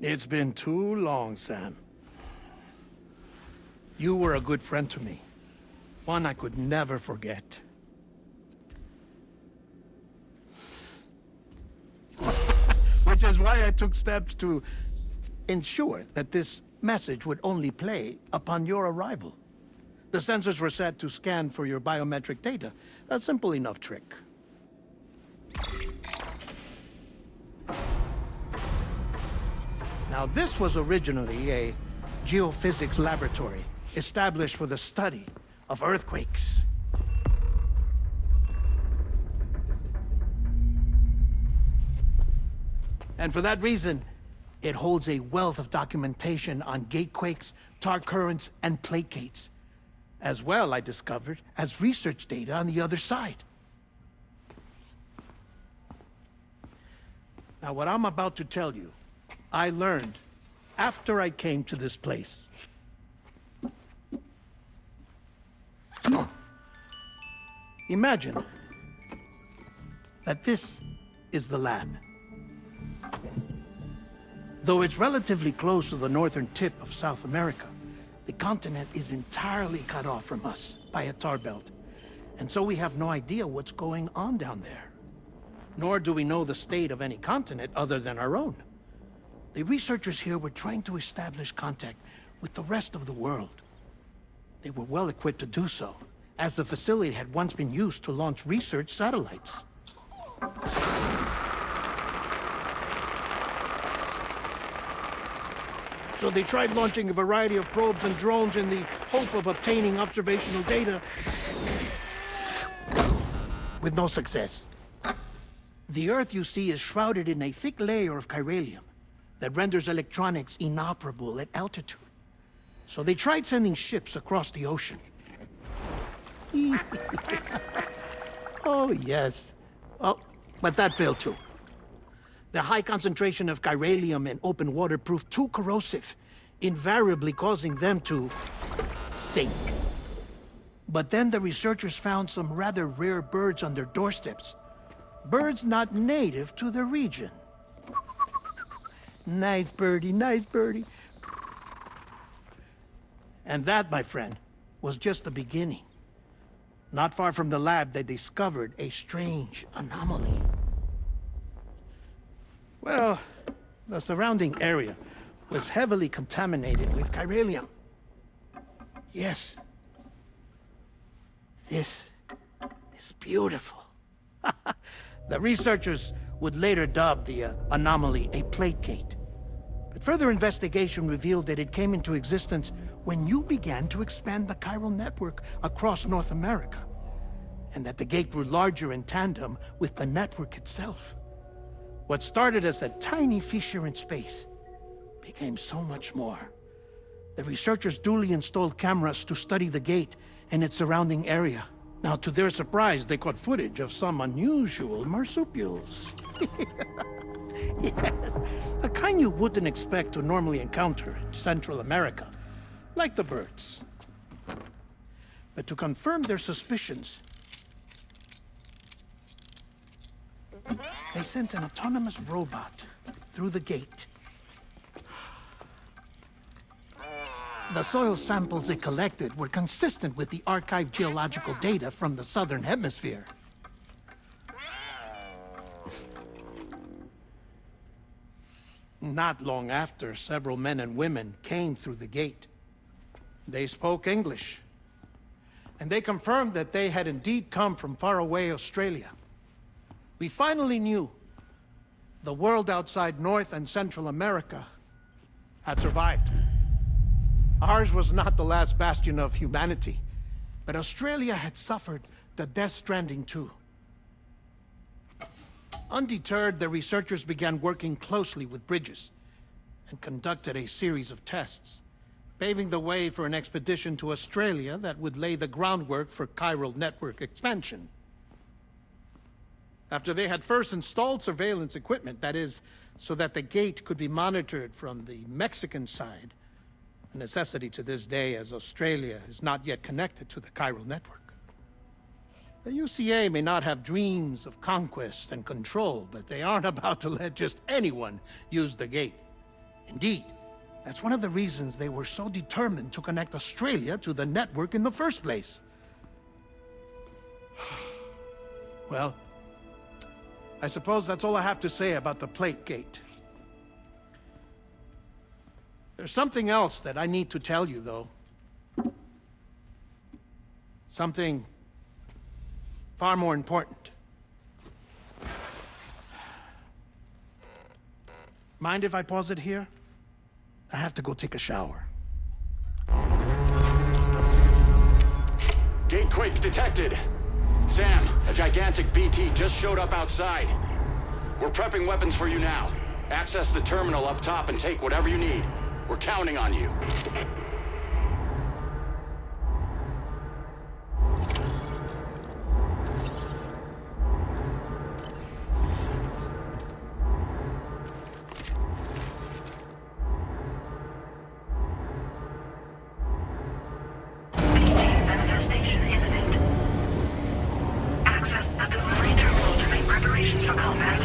It's been too long, Sam. You were a good friend to me. One I could never forget. Which is why I took steps to ensure that this message would only play upon your arrival. The sensors were set to scan for your biometric data. A simple enough trick. Now, this was originally a geophysics laboratory established for the study of earthquakes. And for that reason, it holds a wealth of documentation on gatequakes, tar currents, and placates. As well, I discovered, as research data on the other side. Now, what I'm about to tell you, I learned after I came to this place. Imagine that this is the lab. Though it's relatively close to the northern tip of South America, the continent is entirely cut off from us by a tar belt. And so we have no idea what's going on down there. Nor do we know the state of any continent other than our own. The researchers here were trying to establish contact with the rest of the world. They were well equipped to do so, as the facility had once been used to launch research satellites. So they tried launching a variety of probes and drones in the hope of obtaining observational data, with no success. The Earth, you see, is shrouded in a thick layer of chiralium that renders electronics inoperable at altitude. So they tried sending ships across the ocean. Oh, yes. Oh, but that failed too. The high concentration of chiralium in open water proved too corrosive, invariably causing them to sink. But then the researchers found some rather rare birds on their doorsteps. Birds not native to the region. Nice birdie, nice birdie. And that, my friend, was just the beginning. Not far from the lab, they discovered a strange anomaly. Well, the surrounding area was heavily contaminated with chiralium. Yes. This is beautiful. The researchers would later dub the anomaly a placate. But further investigation revealed that it came into existence when you began to expand the chiral network across North America, and that the gate grew larger in tandem with the network itself. What started as a tiny fissure in space became so much more. The researchers duly installed cameras to study the gate and its surrounding area. Now, to their surprise, they caught footage of some unusual marsupials. Yes, a kind you wouldn't expect to normally encounter in Central America, like the birds. But to confirm their suspicions, they sent an autonomous robot through the gate. The soil samples it collected were consistent with the archived geological data from the southern hemisphere. Not long after, several men and women came through the gate. They spoke English, and they confirmed that they had indeed come from faraway Australia. We finally knew the world outside North and Central America had survived. Ours was not the last bastion of humanity, but Australia had suffered the death stranding too. Undeterred, the researchers began working closely with Bridges and conducted a series of tests, paving the way for an expedition to Australia that would lay the groundwork for chiral network expansion. After they had first installed surveillance equipment, that is, so that the gate could be monitored from the Mexican side, a necessity to this day as Australia is not yet connected to the chiral network. The UCA may not have dreams of conquest and control, but they aren't about to let just anyone use the gate. Indeed, that's one of the reasons they were so determined to connect Australia to the network in the first place. Well, I suppose that's all I have to say about the Plate Gate. There's something else that I need to tell you, though. Something far more important. Mind if I pause it here? I have to go take a shower. Gate quake detected. Sam, a gigantic BT just showed up outside. We're prepping weapons for you now. Access the terminal up top and take whatever you need. We're counting on you. Manifestation imminent. Access the delivery terminal to make preparations for combat.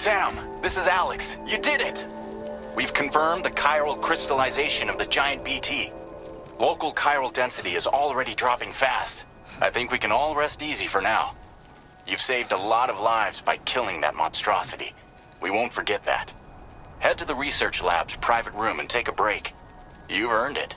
Sam, this is Alex. You did it! We've confirmed the chiral crystallization of the giant BT. Local chiral density is already dropping fast. I think we can all rest easy for now. You've saved a lot of lives by killing that monstrosity. We won't forget that. Head to the research lab's private room and take a break. You've earned it.